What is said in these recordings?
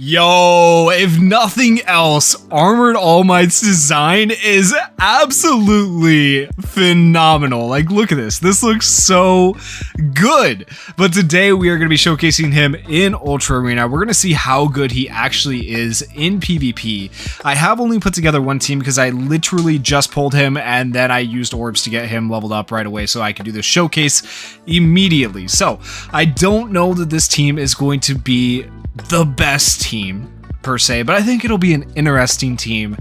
Yo, if nothing else, Armored All Might's design is absolutely phenomenal. Like, look at this. This looks so good. But today we are going to be showcasing him in Ultra Arena. We're going to see how good he actually is in PvP. I have only put together one team because I literally just pulled him and then I used orbs to get him leveled up right away so I could do the showcase immediately. So I don't know that this team is going to be the best team per se, but I think it'll be an interesting team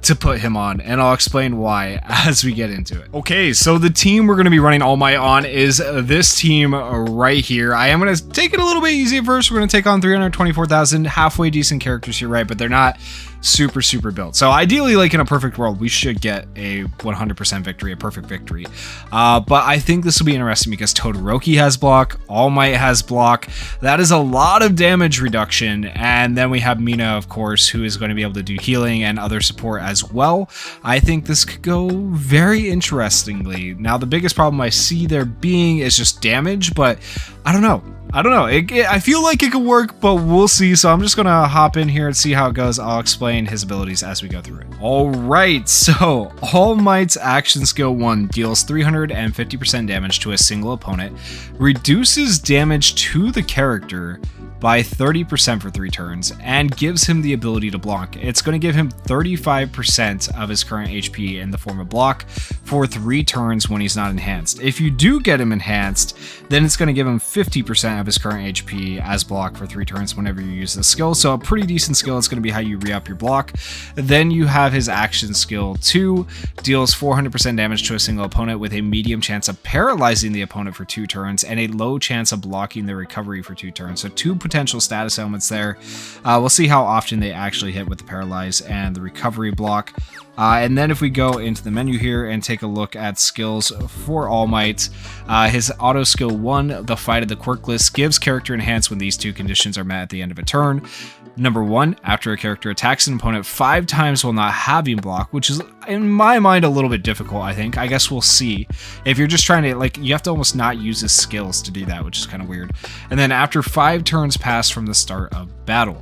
to put him on, and I'll explain why as we get into it. Okay, so the team we're going to be running All Might on is this team right here. I am going to take it a little bit easy at first. We're going to take on 324,000 halfway decent characters here, right? But they're not super built. So ideally, like in a perfect world, we should get a 100% victory, a perfect victory. But I think this will be interesting because Todoroki has block, All Might has block. That is a lot of damage reduction. And then we have Mina, of course, who is going to be able to do healing and other support as well. I think this could go very interestingly. Now, the biggest problem I see there being is just damage, but I don't know. I feel like it could work, but we'll see. So I'm just going to hop in here and see how it goes. I'll explain his abilities as we go through it. All right, so All Might's action skill 1 deals 350% damage to a single opponent, reduces damage to the character by 30% for 3 turns, and gives him the ability to block. It's going to give him 35% of his current HP in the form of block for 3 turns when he's not enhanced. If you do get him enhanced, then it's going to give him 50% of his current HP as block for 3 turns whenever you use this skill. So a pretty decent skill. It's going to be how you re-up your block. Then you have his action skill 2, deals 400% damage to a single opponent with a medium chance of paralyzing the opponent for 2 turns and a low chance of blocking the recovery for 2 turns. So 2 potential status elements there. We'll see how often they actually hit with the paralyze and the recovery block. And then if we go into the menu here and take a look at skills for All Might, his auto skill 1, the Fight of the Quirk list, gives character enhance when these 2 conditions are met at the end of a turn. Number 1, after a character attacks an opponent 5 times while not having block, which is in my mind a little bit difficult, I think. I guess we'll see. If you're just trying to, like, you have to almost not use his skills to do that, which is kind of weird. And then after 5 turns pass from the start of battle,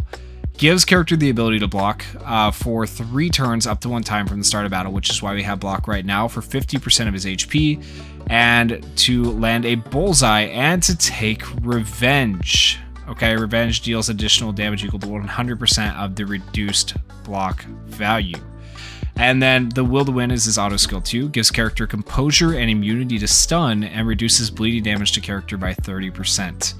gives character the ability to block for 3 turns up to 1 time from the start of battle, which is why we have block right now for 50% of his HP, and to land a bullseye and to take revenge. Okay, revenge deals additional damage equal to 100% of the reduced block value. And then the Will to Win is his auto skill 2, gives character composure and immunity to stun, and reduces bleeding damage to character by 30%.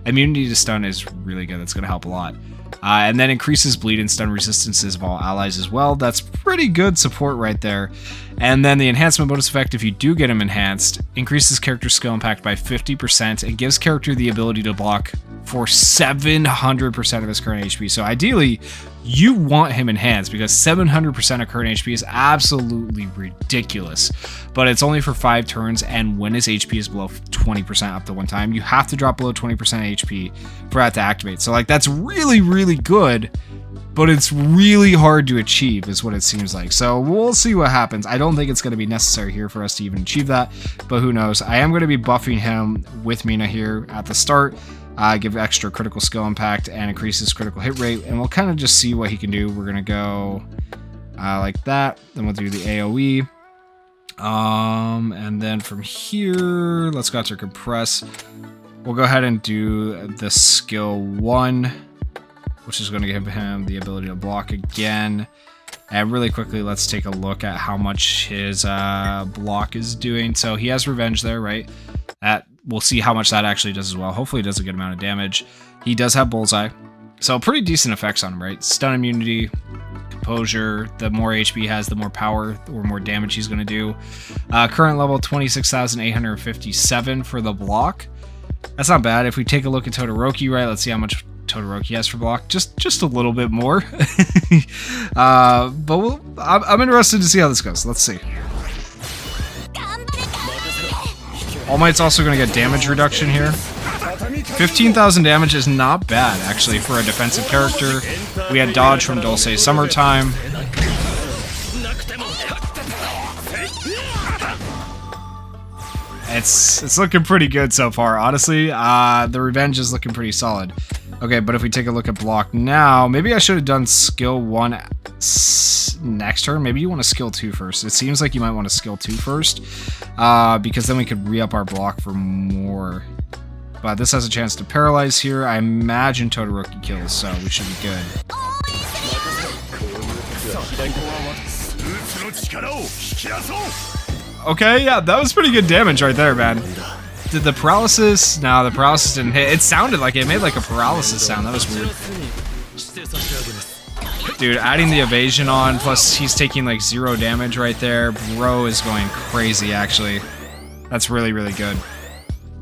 Immunity to stun is really good. That's going to help a lot. And then increases bleed and stun resistances of all allies as well. That's pretty good support right there. And then the enhancement bonus effect, if you do get him enhanced, increases character skill impact by 50% and gives character the ability to block for 700% of his current HP. So ideally, you want him enhanced because 700% of current HP is absolutely ridiculous. But it's only for 5 turns, and when his HP is below 20% up to 1 time, you have to drop below 20% HP for that to activate. So like that's really good, but it's really hard to achieve is what it seems like. So we'll see what happens. I don't think it's going to be necessary here for us to even achieve that, but who knows. I am going to be buffing him with Mina here at the start. Give extra critical skill impact and increases critical hit rate, and we'll kind of just see what he can do. We're going to go like that. Then we'll do the AoE. And then from here, let's go to compress. We'll go ahead and do the skill 1, which is going to give him the ability to block again. And really quickly, let's take a look at how much his block is doing. So he has revenge there, right? We'll see how much that actually does as well. Hopefully it does a good amount of damage. He does have bullseye, so pretty decent effects on him, right? Stun immunity, composure. The more HP he has, the more power or more damage he's going to do. Current level 26,857 for the block. That's not bad. If we take a look at Todoroki, right? Let's see how much Todoroki has for block. Just a little bit more. But I'm interested to see how this goes. Let's see. All Might's also going to get damage reduction here. 15,000 damage is not bad, actually, for a defensive character. We had dodge from Dulce Summertime. It's looking pretty good so far, honestly. The revenge is looking pretty solid. Okay, but if we take a look at block now, maybe I should have done skill 1 next turn. Maybe you want to skill 2 first. It seems like you might want to skill 2 first, because then we could re-up our block for more. But this has a chance to paralyze here. I imagine Todoroki kills, so we should be good. Okay, yeah, that was pretty good damage right there, man. Did the paralysis? No, the paralysis didn't hit. It sounded like it made like a paralysis sound. That was weird. Dude, adding the evasion on, plus he's taking like 0 damage right there. Bro is going crazy, actually. That's really, really good.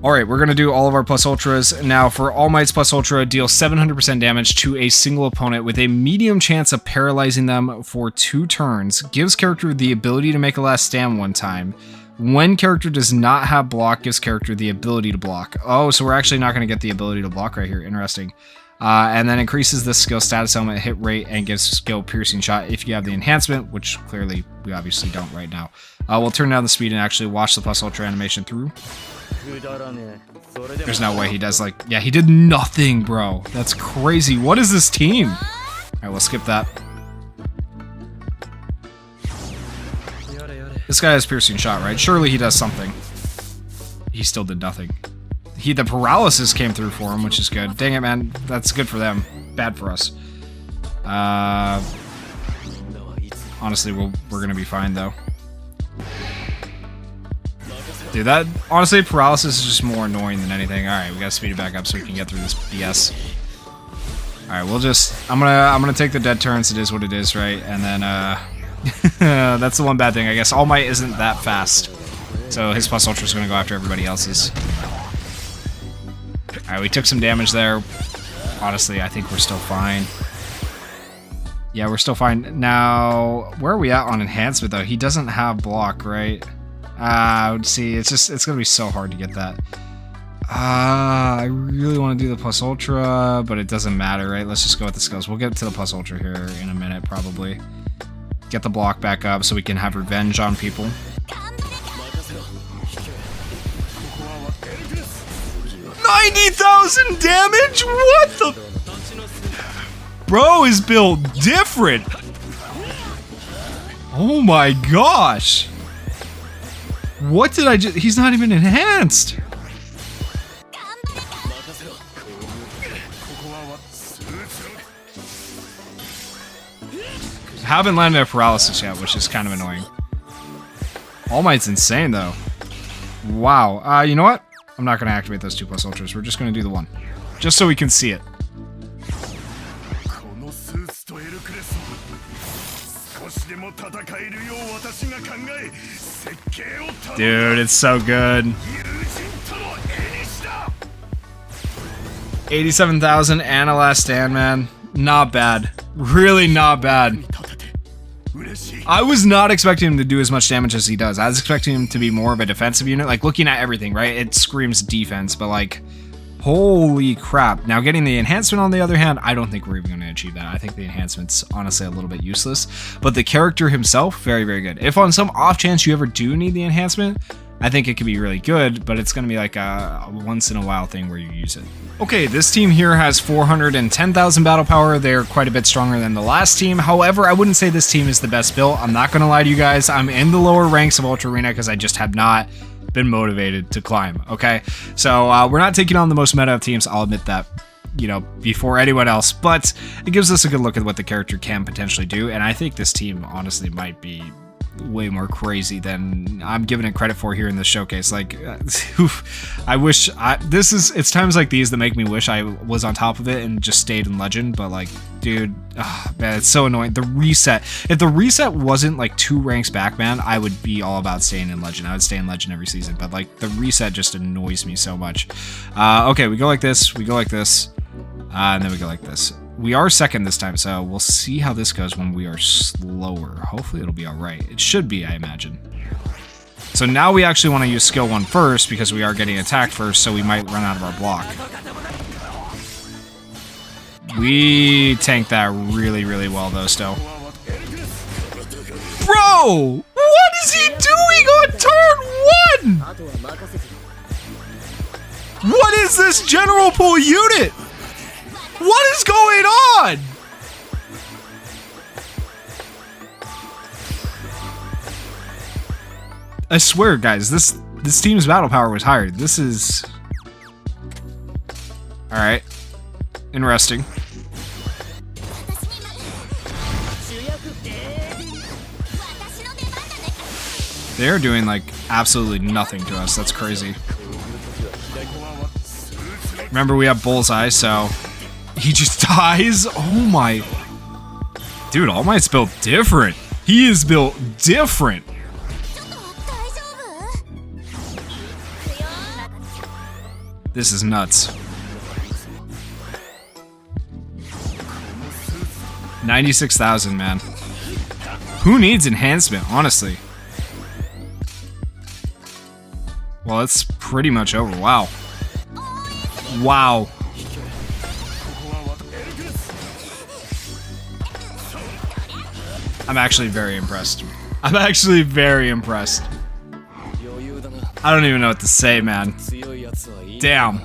Alright, we're going to do all of our plus ultras. Now, for All Might's plus ultra, deal 700% damage to a single opponent with a medium chance of paralyzing them for 2 turns. Gives character the ability to make a last stand 1 time. When character does not have block, gives character the ability to block. Oh, so we're actually not going to get the ability to block right here. Interesting. And then increases the skill status element hit rate and gives skill piercing shot if you have the enhancement, which clearly we obviously don't right now. We'll turn down the speed and actually watch the plus ultra animation through. There's no way he does like... Yeah, he did nothing, bro. That's crazy. What is this team? Alright, we'll skip that. This guy has piercing shot, right? Surely he does something. He still did nothing. The paralysis came through for him, which is good. Dang it, man. That's good for them. Bad for us. Honestly, we're gonna be fine, though. Dude, that... Honestly, paralysis is just more annoying than anything. Alright, we gotta speed it back up so we can get through this BS. Alright, we'll just... I'm gonna take the dead turns. It is what it is, right? And then, that's the one bad thing, I guess. All Might isn't that fast. So his plus ultra is gonna go after everybody else's. Alright, we took some damage there. Honestly, I think we're still fine. Yeah, we're still fine. Now, where are we at on enhancement, though? He doesn't have block, right? Let's see. It's gonna be so hard to get that. I really want to do the plus ultra, but it doesn't matter, right? Let's just go with the skills. We'll get to the plus ultra here in a minute, probably. Get the block back up so we can have revenge on people. 90,000 damage? What the? Bro is built different. Oh my gosh. What did I just... He's not even enhanced. Haven't landed a paralysis yet, which is kind of annoying. All Might's insane, though. Wow. You know what? I'm not going to activate those 2 plus ultras. We're just going to do the 1. Just so we can see it. Dude, it's so good. 87,000 and a last stand, man. Not bad. Really not bad. I was not expecting him to do as much damage as he does. I was expecting him to be more of a defensive unit. Like, looking at everything, right? It screams defense, but like, holy crap. Now, getting the enhancement on the other hand, I don't think we're even going to achieve that. I think the enhancement's honestly a little bit useless. But the character himself, very, very good. If on some off chance you ever do need the enhancement, I think it could be really good, but it's going to be like a once in a while thing where you use it. Okay, this team here has 410,000 battle power. They're quite a bit stronger than the last team. However, I wouldn't say this team is the best built. I'm not going to lie to you guys. I'm in the lower ranks of Ultra Arena because I just have not been motivated to climb, okay? So we're not taking on the most meta of teams, I'll admit that, you know, before anyone else, but it gives us a good look at what the character can potentially do, and I think this team honestly might be way more crazy than I'm giving it credit for here in the showcase. Like, I wish it's times like these that make me wish I was on top of it and just stayed in Legend, but like, dude, man, it's so annoying. The reset, if the reset wasn't like 2 ranks back, man, I would be all about staying in Legend. I would stay in Legend every season, but like, the reset just annoys me so much. Okay, we go like this, we go like this, and then we go like this. We are second this time, so we'll see how this goes when we are slower. Hopefully it'll be alright. It should be, I imagine. So now we actually want to use skill 1 first, because we are getting attacked first, so we might run out of our block. We tanked that really, really well, though, still. Bro! What is he doing on turn 1?! What is this general pool unit? What is going on? I swear, guys, this team's battle power was higher. This is... Alright. Interesting. They're doing, like, absolutely nothing to us. That's crazy. Remember, we have Bullseye, so... He just dies? Oh my... Dude, All Might's built different. He is built different. This is nuts. 96,000, man. Who needs enhancement, honestly? Well, it's pretty much over. Wow. Wow. I'm actually very impressed. I'm actually very impressed. I don't even know what to say, man. Damn.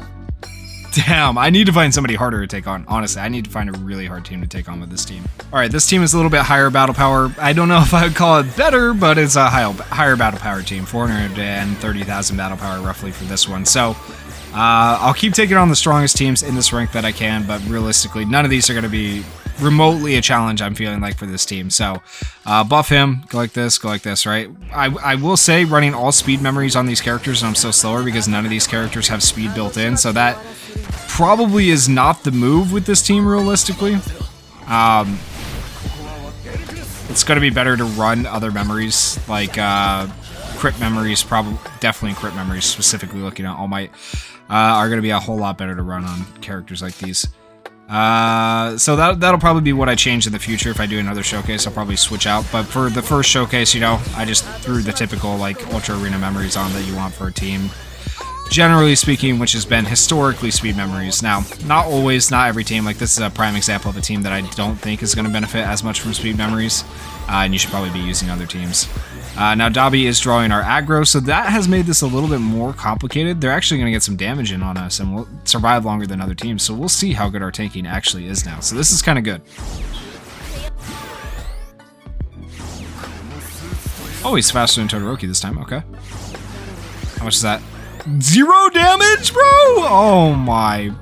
Damn, I need to find somebody harder to take on. Honestly, I need to find a really hard team to take on with this team. Alright, this team is a little bit higher battle power. I don't know if I would call it better, but it's a higher battle power team. 430,000 battle power roughly for this one. So, I'll keep taking on the strongest teams in this rank that I can, but realistically, none of these are going to be remotely a challenge I'm feeling like for this team. So, buff him, go like this, right? I will say running all speed memories on these characters and I'm so slower because none of these characters have speed built in, so that probably is not the move with this team realistically. It's going to be better to run other memories, like crit memories, definitely crit memories, specifically looking at All Might, are going to be a whole lot better to run on characters like these. So that'll probably be what I change in the future. If I do another showcase, I'll probably switch out. But for the first showcase, you know, I just threw the typical, like, Ultra Arena memories on that you want for a team. Generally speaking, which has been historically speed memories. Now, not always, not every team. Like, this is a prime example of a team that I don't think is going to benefit as much from speed memories. And you should probably be using other teams. Now, Dobby is drawing our aggro, so that has made this a little bit more complicated. They're actually going to get some damage in on us, and we'll survive longer than other teams, so we'll see how good our tanking actually is now. So this is kind of good. Oh, he's faster than Todoroki this time. Okay. How much is that? 0 damage, bro? Oh, my.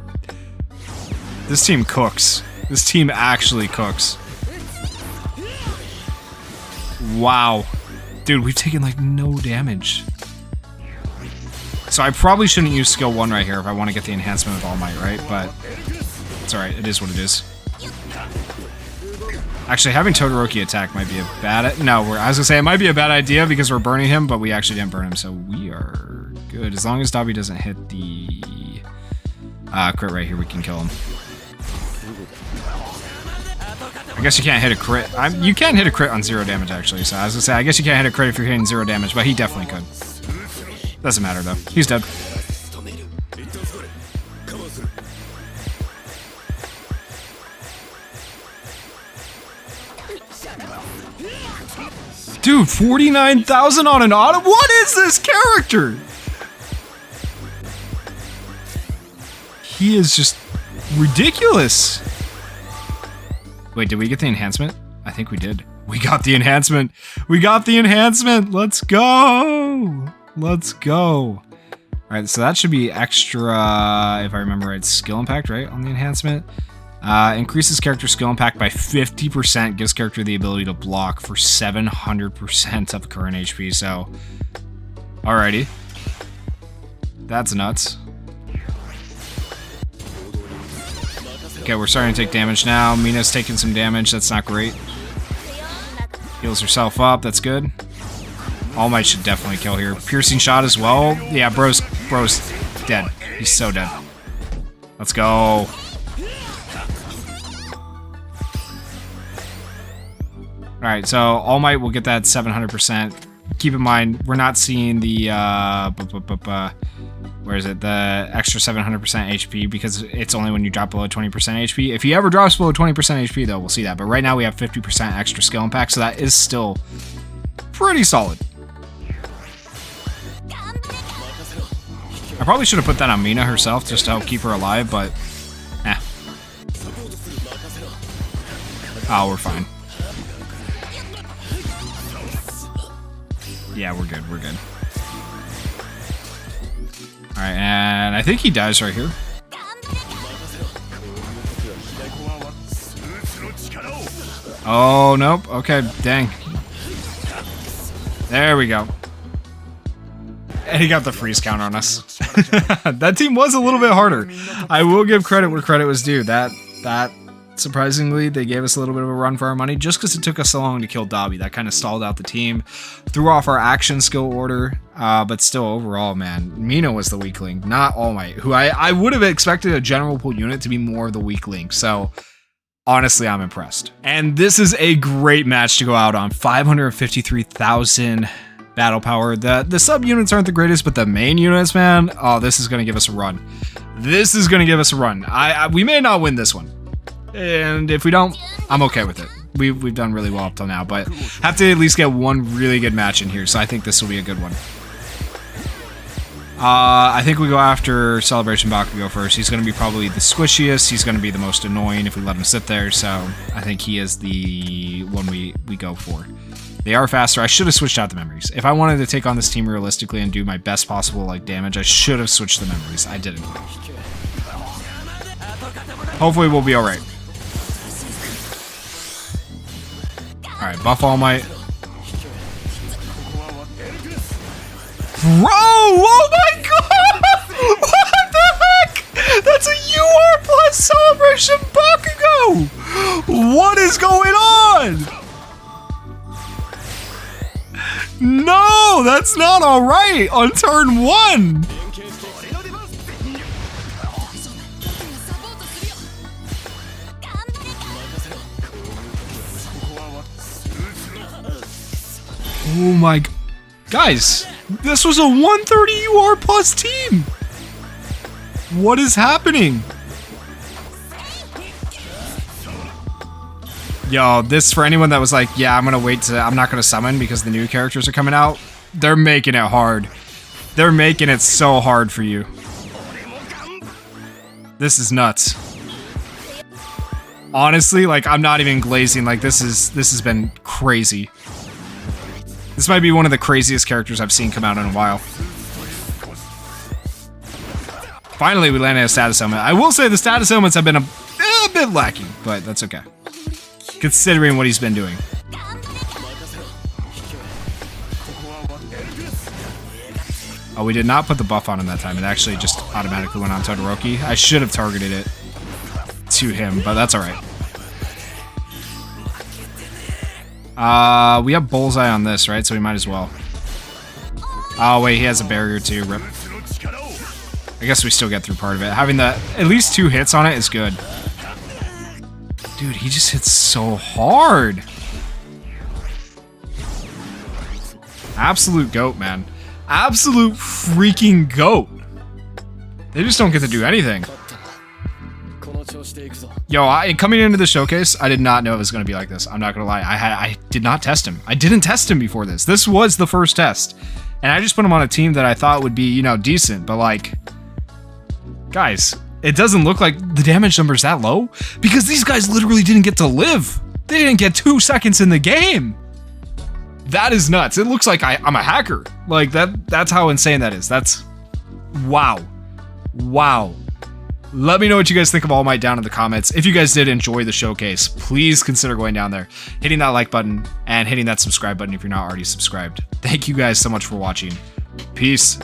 This team cooks. This team actually cooks. Wow. Dude, we've taken, like, no damage. So I probably shouldn't use skill 1 right here if I want to get the enhancement with All Might, right? But it's alright. It is what it is. Actually, having Todoroki attack might be a bad... No, I was going to say it might be a bad idea because we're burning him, but we actually didn't burn him, so we are good. As long as Dobby doesn't hit the crit right here, we can kill him. I guess you can't hit a crit. You can hit a crit on 0 damage, actually. So I was gonna say, I guess you can't hit a crit if you're hitting 0 damage, but he definitely could. Doesn't matter, though. He's dead. Dude, 49,000 on an auto? What is this character? He is just ridiculous. Wait, did we get the enhancement? I think we did. We got the enhancement. We got the enhancement. Let's go. Let's go. All right, so that should be extra, if I remember right, skill impact, right, on the enhancement. Increases character skill impact by 50%, gives character the ability to block for 700% of current HP, so... Alrighty. That's nuts. Okay, we're starting to take damage now. Mina's taking some damage. That's not great. Heals herself up. That's good. All Might should definitely kill here. Piercing shot as well. Yeah, bro's dead. He's so dead. Let's go. Alright, so All Might will get that 700%. Keep in mind, we're not seeing the, where is it? The extra 700% HP because it's only when you drop below 20% HP. If he ever drops below 20% HP, though, we'll see that. But right now we have 50% extra skill impact, so that is still pretty solid. I probably should have put that on Mina herself just to help keep her alive, but Oh, we're fine. Yeah, we're good. We're good. All right, and I think he dies right here. Oh, nope. Okay, dang. There we go. And he got the freeze count on us. That team was a little bit harder. I will give credit where credit was due. That surprisingly, they gave us a little bit of a run for our money just because it took us so long to kill Dobby. That kind of stalled out the team, threw off our action skill order, but still overall, man, Mina was the weak link, not All Might, who I would have expected a general pool unit to be more of the weak link. So honestly, I'm impressed. And this is a great match to go out on. 553,000 battle power. The sub units aren't the greatest, but the main units, man, oh, this is going to give us a run. This is going to give us a run. We may not win this one. And if we don't, I'm okay with it. We've done really well up till now, but have to at least get one really good match in here, so I think this will be a good one. I think we go after Celebration Bakugo first. He's going to be probably the squishiest. He's going to be the most annoying if we let him sit there, so I think he is the one we go for. They are faster. I should have switched out the memories. If I wanted to take on this team realistically and do my best possible damage, I should have switched the memories. I didn't. Hopefully we'll be alright. Alright, buff All Might. Bro! Oh my god! What the heck? That's a UR plus Celebration Bakugo! What is going on? No! That's not alright on turn 1! Oh my... Guys, this was a 130 UR plus team! What is happening? Yo, this, for anyone that was like, yeah, I'm not gonna summon because the new characters are coming out, they're making it hard. They're making it so hard for you. This is nuts. Honestly, like, I'm not even glazing, like, this has been crazy. This might be one of the craziest characters I've seen come out in a while. Finally, we landed a status element. I will say the status elements have been a bit lacking, but that's okay. Considering what he's been doing. Oh, we did not put the buff on him that time. It actually just automatically went on Todoroki. I should have targeted it to him, but that's alright. We have Bullseye on this, right? So we might as well. Oh, wait, he has a barrier too. Rip. I guess we still get through part of it. Having at least 2 hits on it is good. Dude, he just hits so hard. Absolute goat, man. Absolute freaking goat. They just don't get to do anything. Yo, coming into the showcase, I did not know it was going to be like this. I'm not going to lie. I did not test him. I didn't test him before this. This was the first test. And I just put him on a team that I thought would be, you know, decent. But, like, guys, it doesn't look like the damage number is that low. Because these guys literally didn't get to live. They didn't get 2 seconds in the game. That is nuts. It looks like I'm a hacker. Like, that's how insane that is. That's... Wow. Wow. Let me know what you guys think of All Might down in the comments. If you guys did enjoy the showcase, please consider going down there, hitting that like button, and hitting that subscribe button if you're not already subscribed. Thank you guys so much for watching. Peace.